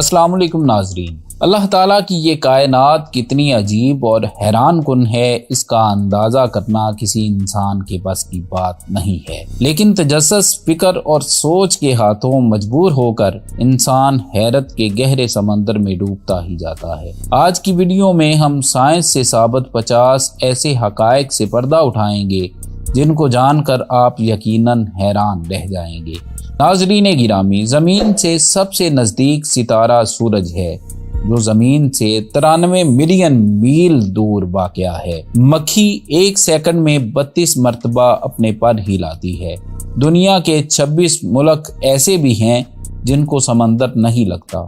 السلام علیکم ناظرین۔ اللہ تعالیٰ کی یہ کائنات کتنی عجیب اور حیران کن ہے، اس کا اندازہ کرنا کسی انسان کے بس کی بات نہیں ہے، لیکن تجسس، فکر اور سوچ کے ہاتھوں مجبور ہو کر انسان حیرت کے گہرے سمندر میں ڈوبتا ہی جاتا ہے۔ آج کی ویڈیو میں ہم سائنس سے ثابت 50 ایسے حقائق سے پردہ اٹھائیں گے جن کو جان کر آپ یقیناً حیران رہ جائیں گے۔ ناظرین گرامی، زمین سے سب سے نزدیک ستارہ سورج ہے، جو زمین سے 93 ملین میل دور واقع ہے۔ مکھی ایک سیکنڈ میں 32 مرتبہ اپنے پر ہلاتی ہے۔ دنیا کے 26 ملک ایسے بھی ہیں جن کو سمندر نہیں لگتا۔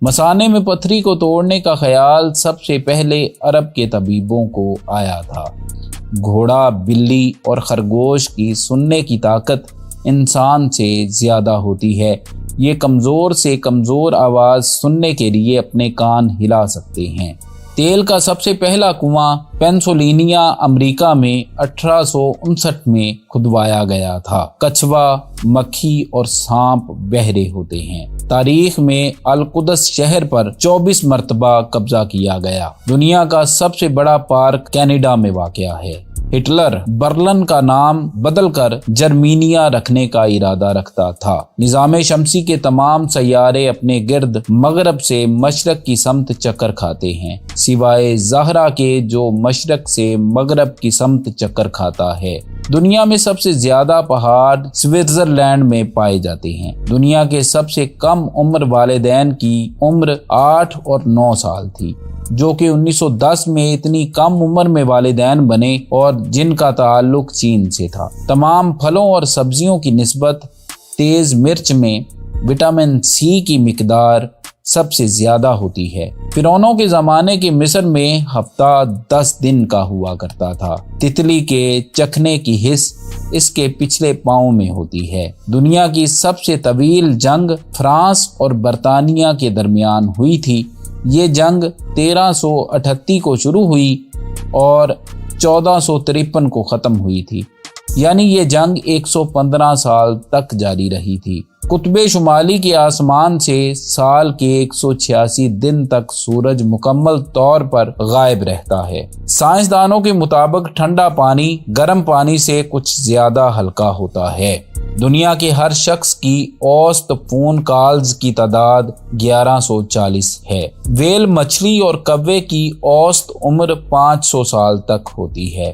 مثانے میں پتھری کو توڑنے کا خیال سب سے پہلے عرب کے طبیبوں کو آیا تھا۔ گھوڑا، بلی اور خرگوش کی سننے کی طاقت انسان سے زیادہ ہوتی ہے۔ یہ کمزور سے کمزور آواز سننے کے لیے اپنے کان ہلا سکتے ہیں۔ تیل کا سب سے پہلا کنواں پینسلوینیا، امریکہ میں 1859 میں کھدوایا گیا تھا۔ کچھوا، مکھی اور سانپ بہرے ہوتے ہیں۔ تاریخ میں القدس شہر پر 24 مرتبہ قبضہ کیا گیا۔ دنیا کا سب سے بڑا پارک کینیڈا میں واقع ہے۔ ہٹلر برلن کا نام بدل کر جرمینیا رکھنے کا ارادہ رکھتا تھا۔ نظام شمسی کے تمام سیارے اپنے گرد مغرب سے مشرق کی سمت چکر کھاتے ہیں، سوائے زہرہ کے جو مشرق سے مغرب کی سمت چکر کھاتا ہے۔ دنیا میں سب سے زیادہ پہاڑ سوئٹزرلینڈ میں پائے جاتے ہیں۔ دنیا کے سب سے کم عمر والدین کی عمر 8 اور 9 سال تھی، جو کہ 1910 میں اتنی کم عمر میں والدین بنے اور جن کا تعلق چین سے تھا۔ تمام پھلوں اور سبزیوں کی نسبت تیز مرچ میں وٹامن سی کی مقدار سب سے زیادہ ہوتی ہے۔ فرعونوں کے زمانے کے مصر میں ہفتہ 10 دن کا ہوا کرتا تھا۔ تتلی کے چکھنے کی حس اس کے پچھلے پاؤں میں ہوتی ہے۔ دنیا کی سب سے طویل جنگ فرانس اور برطانیہ کے درمیان ہوئی تھی۔ یہ جنگ 1338 کو شروع ہوئی اور 1453 کو ختم ہوئی تھی، یعنی یہ جنگ 115 سال تک جاری رہی تھی۔ قطب شمالی کے آسمان سے سال کے 186 دن تک سورج مکمل طور پر غائب رہتا ہے۔ سائنسدانوں کے مطابق ٹھنڈا پانی گرم پانی سے کچھ زیادہ ہلکا ہوتا ہے۔ دنیا کے ہر شخص کی اوسط فون کالز کی تعداد 1140 ہے۔ ویل مچھلی اور کوے کی اوسط عمر 500 سال تک ہوتی ہے۔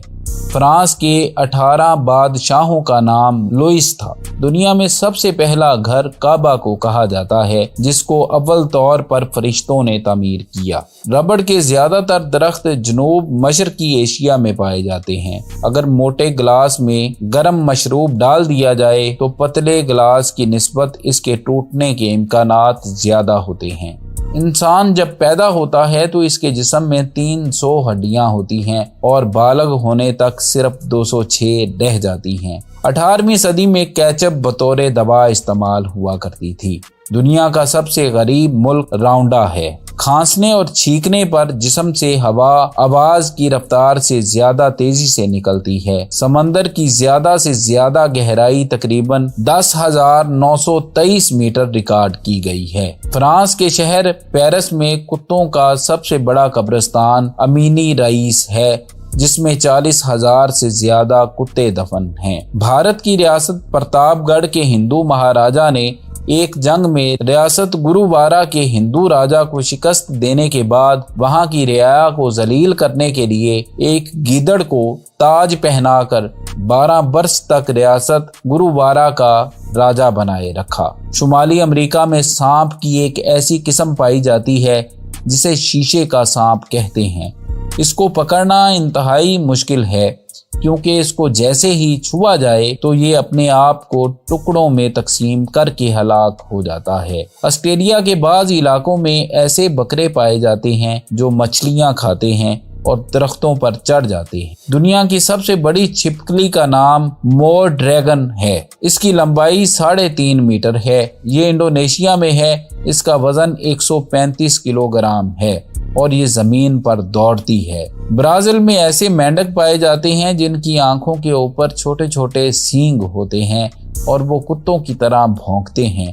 فرانس کے 18 بادشاہوں کا نام لوئس تھا۔ دنیا میں سب سے پہلا گھر کعبہ کو کہا جاتا ہے، جس کو اول طور پر فرشتوں نے تعمیر کیا۔ ربڑ کے زیادہ تر درخت جنوب مشرقی ایشیا میں پائے جاتے ہیں۔ اگر موٹے گلاس میں گرم مشروب ڈال دیا جائے تو پتلے گلاس کی نسبت اس کے ٹوٹنے کے امکانات زیادہ ہوتے ہیں۔ انسان جب پیدا ہوتا ہے تو اس کے جسم میں 300 ہڈیاں ہوتی ہیں اور بالغ ہونے تک صرف 206 رہ جاتی ہیں۔ 18ویں صدی میں کیچپ بطور دوا استعمال ہوا کرتی تھی۔ دنیا کا سب سے غریب ملک راونڈا ہے۔ کھانسنے اور چھینکنے پر جسم سے ہوا آواز کی رفتار سے زیادہ تیزی سے نکلتی ہے۔ سمندر کی زیادہ سے زیادہ گہرائی تقریباً 10,923 میٹر ریکارڈ کی گئی ہے۔ فرانس کے شہر پیرس میں کتوں کا سب سے بڑا قبرستان امینی رئیس ہے، جس میں 40,000 سے زیادہ کتے دفن ہیں۔ بھارت کی ریاست پرتاپ گڑھ کے ہندو مہاراجا نے ایک جنگ میں ریاست گرووارا کے ہندو راجا کو شکست دینے کے بعد وہاں کی رعایا کو ذلیل کرنے کے لیے ایک گیدڑ کو تاج پہنا کر 12 برس تک ریاست گرووارا کا راجا بنائے رکھا۔ شمالی امریکہ میں سانپ کی ایک ایسی قسم پائی جاتی ہے جسے شیشے کا سانپ کہتے ہیں۔ اس کو پکڑنا انتہائی مشکل ہے، کیونکہ اس کو جیسے ہی چھوا جائے تو یہ اپنے آپ کو ٹکڑوں میں تقسیم کر کے ہلاک ہو جاتا ہے۔ آسٹریلیا کے بعض علاقوں میں ایسے بکرے پائے جاتے ہیں جو مچھلیاں کھاتے ہیں اور درختوں پر چڑھ جاتے ہیں۔ دنیا کی سب سے بڑی چھپکلی کا نام مور ڈریگن ہے۔ اس کی لمبائی 3.5 میٹر ہے۔ یہ انڈونیشیا میں ہے۔ اس کا وزن 135 کلو گرام ہے اور یہ زمین پر دوڑتی ہے۔ برازیل میں ایسے مینڈک پائے جاتے ہیں جن کی آنکھوں کے اوپر چھوٹے چھوٹے سینگ ہوتے ہیں اور وہ کتوں کی طرح بھونکتے ہیں۔